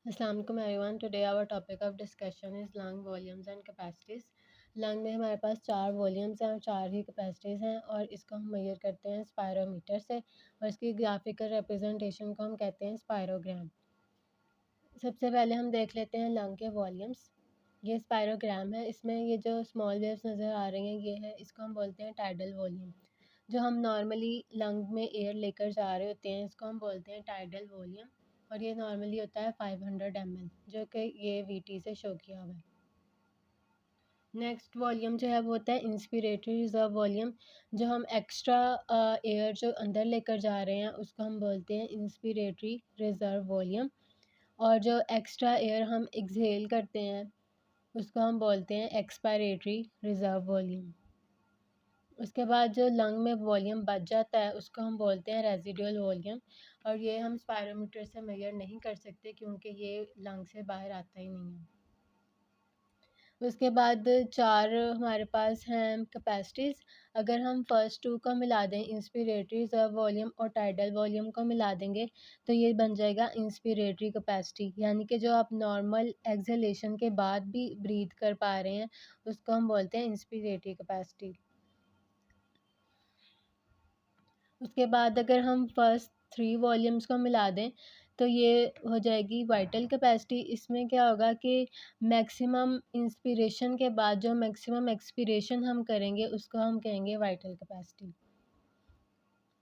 अस्सलाम वालेकुम everyone. Today our topic of discussion is lung volumes and capacities. Lung में हमारे पास 4 वॉल्यूम्स हैं और 4 ही कैपेसिटीज़ हैं और इसको हम मेजर करते हैं स्पायरोमीटर से और इसकी ग्राफिकल रिप्रेजेंटेशन को हम कहते हैं स्पायरोग्राम। सबसे पहले हम देख लेते हैं लंग के वॉल्यूम्स। ये स्पायरोग्राम है। इसमें ये जो स्मॉल वेव्स नज़र आ रही हैं ये है, इसको हम बोलते हैं टाइडल वॉल्यूम। जो हम नॉर्मली लंग में एयर लेकर जा रहे होते हैं इसको हम बोलते हैं टाइडल वॉल्यूम और ये नॉर्मली होता है 500 ml, जो कि ये वीटी से शो किया हुआ है। नेक्स्ट वॉल्यूम जो है वो होता है इंस्पिरेटरी रिजर्व वॉल्यूम। जो हम एक्स्ट्रा एयर जो अंदर लेकर जा रहे हैं उसको हम बोलते हैं इंस्पिरेटरी रिजर्व वॉल्यूम। और जो एक्स्ट्रा एयर हम एक्सहेल करते हैं उसको हम बोलते हैं एक्सपायरेटरी रिजर्व वॉल्यूम। उसके बाद जो लंग में वॉल्यूम बच जाता है उसको हम बोलते हैं रेजिडुअल वॉल्यूम और ये हम स्पायरोमीटर से मेजर नहीं कर सकते क्योंकि ये लंग से बाहर आता ही नहीं है। उसके बाद 4 हमारे पास हैं कैपेसिटीज़। अगर हम फर्स्ट 2 को मिला दें, इंस्पिरेटरी रिजर्व वॉल्यूम और टाइडल वॉल्यूम को मिला देंगे तो ये बन जाएगा इंस्पिरेटरी कैपेसिटी, यानी कि जो आप नॉर्मल एक्सहेलेशन के बाद भी ब्रीथ कर पा रहे हैं उसको हम बोलते हैं इंस्पिरेटरी कैपेसिटी। उसके बाद अगर हम फर्स्ट 3 वॉल्यूम्स को मिला दें तो ये हो जाएगी वाइटल कैपेसिटी। इसमें क्या होगा कि मैक्सिमम इंस्पिरेशन के बाद जो मैक्सिमम एक्सपिरेशन हम करेंगे उसको हम कहेंगे वाइटल कैपेसिटी।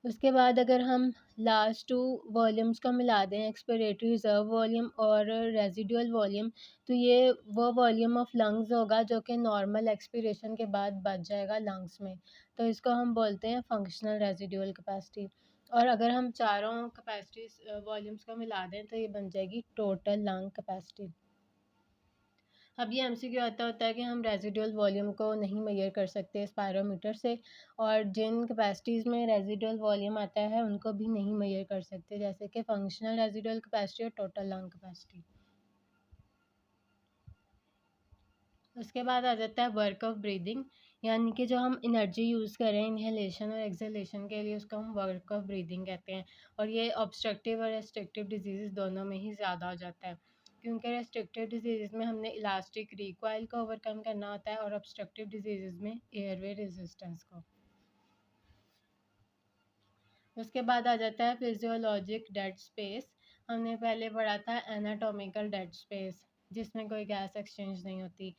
उसके बाद अगर हम लास्ट 2 वॉल्यूम्स को मिला दें, एक्सपिरेटरी रिजर्व वॉल्यूम और रेजिडुअल वॉल्यूम, तो ये वो वॉल्यूम ऑफ लंग्स होगा जो कि नॉर्मल एक्सपिरेशन के बाद बच जाएगा लंग्स में, तो इसको हम बोलते हैं फंक्शनल रेजिडुअल कैपेसिटी। और अगर हम चारों कैपेसिटीज वॉल्यूम्स को मिला दें तो ये बन जाएगी टोटल लंग कैपेसिटी। अब ये एमसीक्यू आता होता है कि हम रेजिडुअल वॉल्यूम को नहीं मेजर कर सकते स्पायरोमीटर से और जिन कैपेसिटीज़ में रेजिडुअल वॉल्यूम आता है उनको भी नहीं मेजर कर सकते, जैसे कि फंक्शनल रेजिडुअल कैपेसिटी और टोटल लंग कैपेसिटी। उसके बाद आ जाता है वर्क ऑफ ब्रीदिंग, यानी कि जो हम एनर्जी यूज़ करें इनहेलेशन और एक्सहेलेशन के लिए उसको हम वर्क ऑफ ब्रीदिंग कहते हैं। और ये ऑब्स्ट्रक्टिव और रेस्ट्रिक्टिव डिजीज़ दोनों में ही ज़्यादा हो जाता है, क्योंकि रेस्ट्रिक्टिव डिजीज़ में हमने इलास्टिक रिकॉइल को ओवरकम करना होता है और ऑब्स्ट्रक्टिव डिजीज़ में एयरवे रेजिस्टेंस को। उसके बाद आ जाता है फिजियोलॉजिक डेड स्पेस। हमने पहले पढ़ा था एनाटॉमिकल डेड स्पेस, जिसमें कोई गैस एक्सचेंज नहीं होती।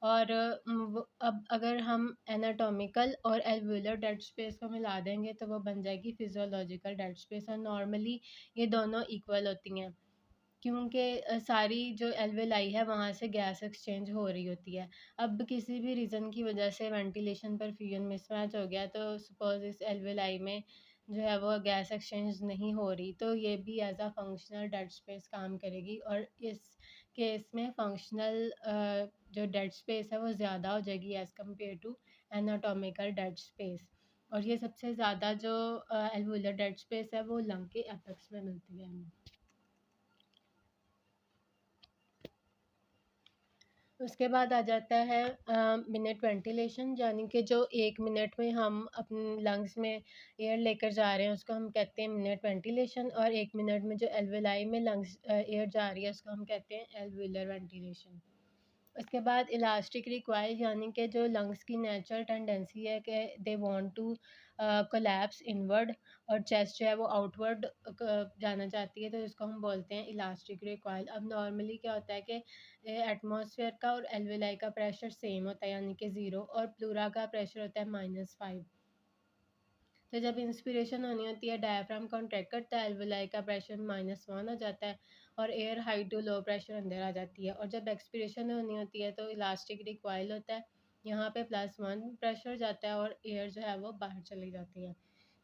और अब अगर हम एनाटॉमिकल और एल्वुलर डेड स्पेस को मिला देंगे तो वो बन जाएगी फिजियोलॉजिकल डेड स्पेस। और नॉर्मली ये दोनों इक्वल होती हैं क्योंकि सारी जो एल्वेलाई है वहाँ से गैस एक्सचेंज हो रही होती है। अब किसी भी रीज़न की वजह से वेंटिलेशन परफ्यूजन मिसमैच हो गया तो सपोज़ इस एल्वेलाई में जो है वो गैस एक्सचेंज नहीं हो रही, तो ये भी as a functional dead space काम करेगी और इस केस में फंक्शनल जो डेड स्पेस है वो ज़्यादा हो जाएगी as compared to anatomical dead space. और ये सबसे ज़्यादा जो एल्वुलर डेड स्पेस है वो लंग के एपेक्स में मिलती है हमें। उसके बाद आ जाता है मिनट वेंटिलेशन, यानी कि जो 1 मिनट में हम अपने लंग्स में एयर लेकर जा रहे हैं उसको हम कहते हैं मिनट वेंटिलेशन और 1 मिनट में जो एल्वेलाई में लंग्स एयर जा रही है उसको हम कहते हैं एल्वुलर वेंटिलेशन। उसके बाद इलास्टिक रिक्वाइल, यानी कि जो लंग्स की नेचुरल टेंडेंसी है कि they want to collapse inward और चेस्ट जो है वो आउटवर्ड जाना चाहती है, तो इसको हम बोलते हैं इलास्टिक रिक्वाइल। अब नॉर्मली क्या होता है कि एटमॉस्फेयर का और एल्वेलाई का प्रेशर सेम होता है, यानी कि 0, और प्लूरा का प्रेशर होता है -5। तो जब इंस्पिरेशन होनी होती है डायफ्राम कॉन्ट्रैक्ट करता है, एल्वेलाई का प्रेशर -1 हो जाता है और air high to low pressure अंदर आ जाती है। और जब एक्सपिरेशन होनी होती है तो इलास्टिक रिक्वाइल होता है, यहाँ पे +1 प्रेशर जाता है और एयर जो है वो बाहर चली जाती है।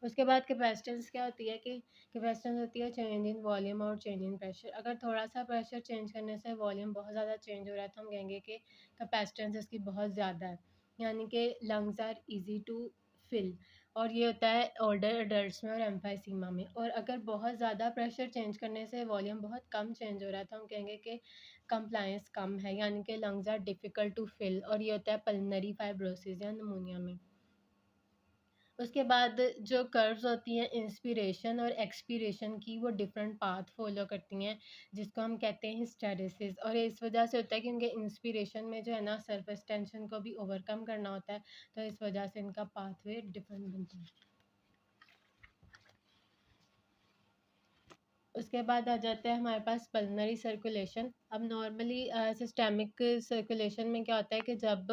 उसके बाद कैपेसिटेंस क्या होती है कि कैपेसिटेंस होती है चेंज इन वॉल्यूम और चेंज इन प्रेशर। अगर थोड़ा सा प्रेशर चेंज करने से वॉल्यूम बहुत ज़्यादा चेंज हो रहा है तो हम कहेंगे कि कैपेसिटेंस इसकी बहुत ज़्यादा है, यानी कि lungs are easy to fill. और ये होता है ओल्डर एडल्ट्स में और एम्फाइसीमा में। और अगर बहुत ज़्यादा प्रेशर चेंज करने से वॉल्यूम बहुत कम चेंज हो रहा है तो हम कहेंगे कि कंप्लायंस कम है, यानी कि lungs are difficult to fill, और ये होता है पल्मोनरी फाइब्रोसिस या निमोनिया में। उसके बाद जो कर्व्स होती हैं इंस्पिरेशन और एक्सपीरेशन की, वो डिफरेंट पाथ फॉलो करती हैं, जिसको हम कहते हैं हिस्टैरिसीस। और ये इस वजह से होता है क्योंकि इंस्पिरेशन में जो है ना सरफेस टेंशन को भी ओवरकम करना होता है, तो इस वजह से इनका पाथवे डिफरेंट बनता है। उसके बाद आ जाता है हमारे पास पल्मोनरी सर्कुलेशन। अब नॉर्मली सिस्टेमिक सर्कुलेशन में क्या होता है कि जब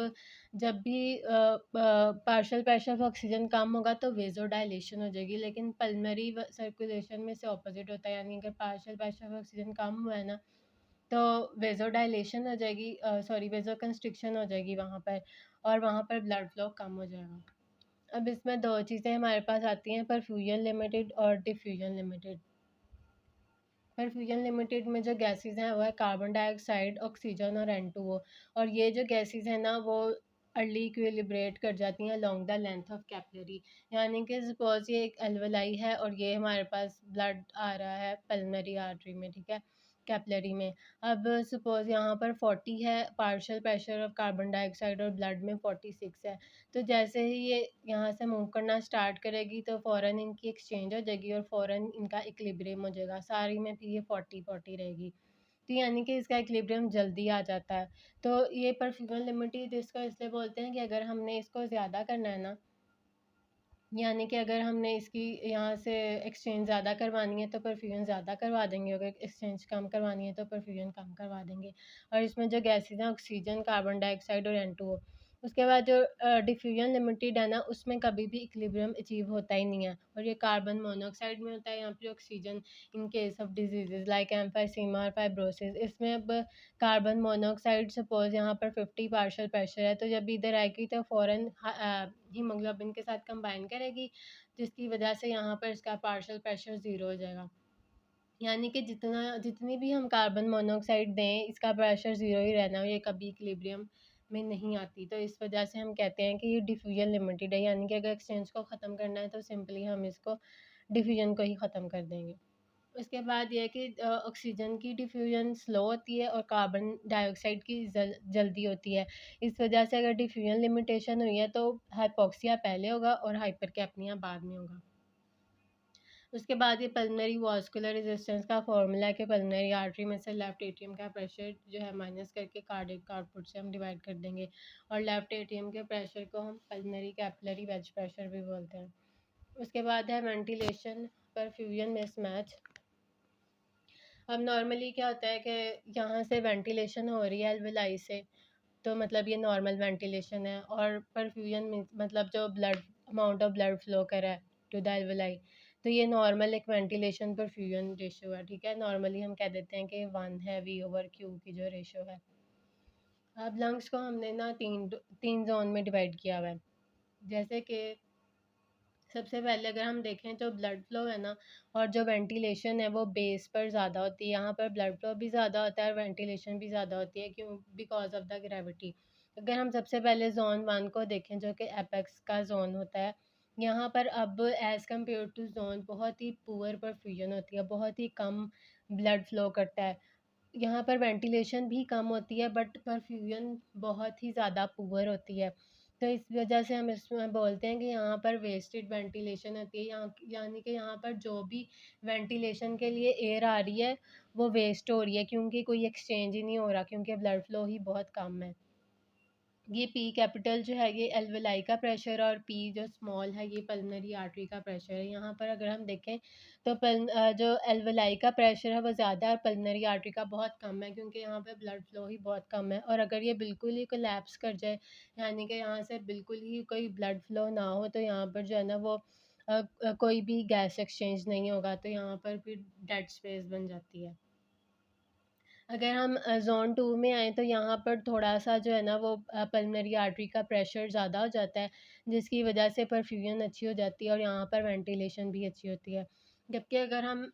जब भी पार्शियल प्रेशर ऑफ ऑक्सीजन कम होगा तो वेजोडाइलेशन हो जाएगी, लेकिन पल्मोनरी सर्कुलेशन में से ऑपोजिट होता है, यानी अगर पार्शियल प्रेशर ऑफ ऑक्सीजन कम हुआ है ना तो वेजोडाइलेशन हो जाएगी, सॉरी वेजो कंस्ट्रिक्शन हो जाएगी वहाँ पर, और वहाँ पर ब्लड फ्लो कम हो जाएगा। अब इसमें दो चीज़ें हमारे पास आती हैं, परफ्यूजन लिमिटेड और डिफ्यूजन लिमिटेड। परफ्यूजन लिमिटेड में जो गैसेस हैं वो है कार्बन डाइऑक्साइड, ऑक्सीजन और N2O। और ये जो गैसेस हैं ना वो अर्ली इक्विलिब्रेट कर जाती हैं long the length of capillary. यानी कि सपोज ये एक एल्वेलाई है और ये हमारे पास ब्लड आ रहा है पल्मोनरी आर्टरी में, ठीक है, कैपिलरी में। अब सपोज यहाँ पर 40 है partial pressure of carbon dioxide और ब्लड में 46 है, तो जैसे ही ये यहाँ से मूव करना स्टार्ट करेगी तो फ़ौरन इनकी एक्सचेंज हो जाएगी और फ़ौरन इनका इक्विलिब्रियम हो जाएगा, सारी में फिर ये 40-40 रहेगी। तो यानी कि इसका इक्विलिब्रियम जल्दी आ जाता है। तो ये परफ्यूजन लिमिटेड इसको इसलिए बोलते हैं कि अगर हमने इसको ज़्यादा करना है ना, यानी कि अगर हमने इसकी यहाँ से एक्सचेंज ज़्यादा करवानी है तो परफ्यूजन ज़्यादा करवा देंगे, अगर एक्सचेंज कम करवानी है तो परफ्यूजन कम करवा देंगे। और इसमें जो गैसेज हैं ऑक्सीजन, कार्बन डाइऑक्साइड और N2O। उसके बाद जो डिफ्यूजन लिमिटेड है ना उसमें कभी भी इक्विलिब्रियम अचीव होता ही नहीं है, और ये कार्बन मोनोऑक्साइड में होता है, यहाँ पे oxygen in case of diseases like emphysema और फाइब्रोसिस। इसमें अब कार्बन मोनोऑक्साइड सपोज यहाँ पर 50 पार्शियल प्रेशर है, तो जब इधर आएगी तो फ़ौरन हीमोग्लोबिन के साथ कंबाइन करेगी, जिसकी वजह से यहाँ पर इसका पार्शियल प्रेशर ज़ीरो हो जाएगा। यानी कि जितनी भी हम कार्बन मोनोऑक्साइड दें इसका प्रेशर ज़ीरो ही रहना है, ये कभी इक्विलिब्रियम में नहीं आती। तो इस वजह से हम कहते हैं कि ये डिफ्यूजन लिमिटेड है, यानी कि अगर एक्सचेंज को ख़त्म करना है तो सिंपली हम इसको डिफ्यूजन को ही ख़त्म कर देंगे। उसके बाद ये है कि ऑक्सीजन की डिफ्यूजन स्लो होती है और कार्बन डाइऑक्साइड की जल्दी होती है। इस वजह से अगर डिफ्यूजन लिमिटेशन हुई है तो हाइपोक्सिया पहले होगा और हाइपरकैप्निया बाद में होगा। उसके बाद ये पल्मोनरी वास्कुलर रेजिस्टेंस का फॉर्मूला है कि पल्मोनरी आर्टरी में से लेफ्ट एट्रियम का प्रेशर जो है माइनस करके कार्डियक आउटपुट से हम डिवाइड कर देंगे, और लेफ्ट एट्रियम के प्रेशर को हम पल्मोनरी कैपिलरी वेज प्रेशर भी बोलते हैं। उसके बाद है वेंटिलेशन परफ्यूजन मिसमैच। अब नॉर्मली क्या होता है कि यहाँ से वेंटिलेशन हो रही है एल्वेलाई से, तो मतलब ये नॉर्मल वेंटिलेशन है, और परफ्यूजन मतलब जो blood amount of blood flow कर रहा है टू द एल्वेलाई, तो ये नॉर्मल एक वेंटिलेशन परफ्यूजन रेशियो है, ठीक है। नॉर्मली हम कह देते हैं कि 1 है V ओवर Q की जो रेशियो है। अब लंग्स को हमने ना तीन तीन जोन में डिवाइड किया हुआ है। जैसे कि सबसे पहले अगर हम देखें तो ब्लड फ्लो है ना, और जो वेंटिलेशन है वो बेस पर ज़्यादा होती है, यहाँ पर ब्लड फ्लो भी ज़्यादा होता है और वेंटिलेशन भी ज़्यादा होती है, क्यों, बिकॉज ऑफ द ग्रेविटी। अगर हम सबसे पहले जोन 1 को देखें जो कि एपेक्स का जोन होता है, यहाँ पर अब एज़ कम्पेयर टू जोन बहुत ही पुअर परफ्यूजन होती है, बहुत ही कम ब्लड फ्लो करता है। यहाँ पर वेंटिलेशन भी कम होती है बट परफ्यूजन बहुत ही ज़्यादा पुअर होती है। तो इस वजह से हम इसमें बोलते हैं कि यहाँ पर वेस्टेड वेंटिलेशन होती है, यहाँ यानी कि यहाँ पर जो भी वेंटिलेशन के लिए एयर आ रही है वो वेस्ट हो रही है, क्योंकि कोई एक्सचेंज ही नहीं हो रहा, क्योंकि ब्लड फ्लो ही बहुत कम है। ये पी कैपिटल जो है ये एल्वेलाई का प्रेशर, और पी जो स्मॉल है ये पल्मोनरी आर्टरी का प्रेशर है। यहाँ पर अगर हम देखें तो जो एल्वेलाई का प्रेशर है वो ज़्यादा है और पल्मोनरी आर्टरी का बहुत कम है, क्योंकि यहाँ पे ब्लड फ्लो ही बहुत कम है। और अगर ये बिल्कुल ही कोलैप्स कर जाए, यानी कि यहाँ से बिल्कुल ही कोई ब्लड फ्लो ना हो, तो यहाँ पर जो है ना वो कोई भी गैस एक्सचेंज नहीं होगा, तो यहाँ पर फिर डेड स्पेस बन जाती है। अगर हम ज़ोन 2 में आएँ तो यहाँ पर थोड़ा-सा जो है ना वो पल्मोनरी आर्टरी का प्रेशर ज़्यादा हो जाता है, जिसकी वजह से परफ्यूजन अच्छी हो जाती है और यहाँ पर वेंटिलेशन भी अच्छी होती है। जबकि अगर हम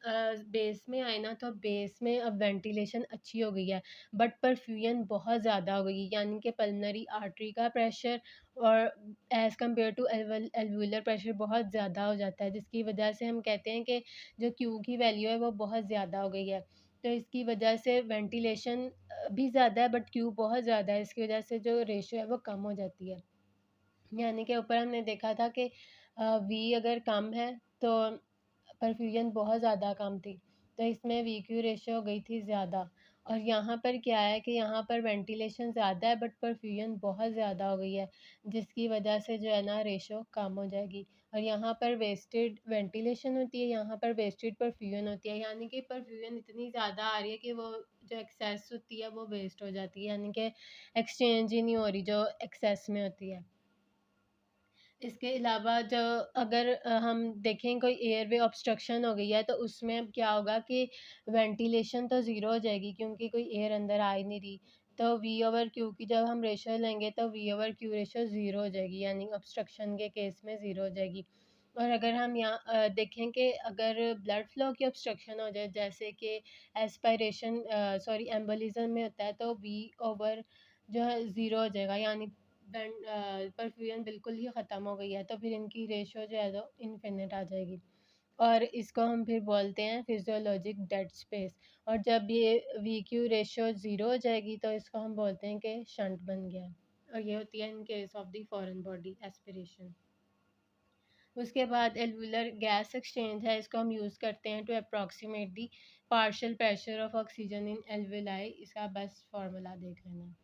बेस में आए ना तो बेस में अब वेंटिलेशन अच्छी हो गई है बट परफ्यूजन बहुत ज़्यादा हो गई है, यानी कि पल्मोनरी आर्टरी का प्रेशर और as compared to alveolar pressure बहुत ज़्यादा हो जाता है, जिसकी वजह से हम कहते हैं कि जो क्यू की वैल्यू है वो बहुत ज़्यादा हो गई है। तो इसकी वजह से वेंटिलेशन भी ज़्यादा है बट क्यू बहुत ज़्यादा है, इसकी वजह से जो रेशियो है वो कम हो जाती है। यानी कि ऊपर हमने देखा था कि वी अगर कम है तो परफ्यूजन बहुत ज़्यादा कम थी, तो इसमें वी क्यू रेशियो हो गई थी ज़्यादा। और यहाँ पर क्या है कि यहाँ पर वेंटिलेशन ज़्यादा है बट परफ्यूजन बहुत ज़्यादा हो गई है, जिसकी वजह से जो है ना रेशियो कम हो जाएगी। और यहाँ पर वेस्टेड वेंटिलेशन होती है, यहाँ पर वेस्टेड परफ्यूजन होती है, यानी कि परफ्यूजन इतनी ज़्यादा आ रही है कि वो जो एक्सेस होती है वो वेस्ट हो जाती है, यानी कि एक्सचेंज ही नहीं हो रही जो एक्सेस में होती है। इसके अलावा जो अगर हम देखें कोई एयरवे ऑब्स्ट्रक्शन हो गई है तो उसमें अब क्या होगा कि वेंटिलेशन तो ज़ीरो हो जाएगी क्योंकि कोई एयर अंदर आ ही नहीं रही। तो वी ओवर क्यू की जब हम रेशो लेंगे तो V over Q ratio zero हो जाएगी, यानी ऑब्स्ट्रक्शन के केस में ज़ीरो हो जाएगी। और अगर हम यहाँ देखें कि अगर ब्लड फ्लो की ऑब्स्ट्रक्शन हो जाए, जैसे कि एस्पायरेशन सॉरी एम्बोलिज्म में होता है, तो वी ओवर जो है ज़ीरो हो जाएगा, यानी परफ्यूजन बिल्कुल ही ख़त्म हो गई है, तो फिर इनकी रेशो जो है तो इनफिनिट आ जाएगी। और इसको हम फिर बोलते हैं फिजियोलॉजिक डेड स्पेस। और जब ये वी क्यू रेशो ज़ीरो हो जाएगी तो इसको हम बोलते हैं कि शंट बन गया है। और ये होती है in case of the foreign body aspiration. उसके बाद एल्वुलर गैस एक्सचेंज है, इसको हम यूज़ करते हैं to approximate the partial pressure of oxygen in alveoli. इसका बस फार्मूला देख लेना।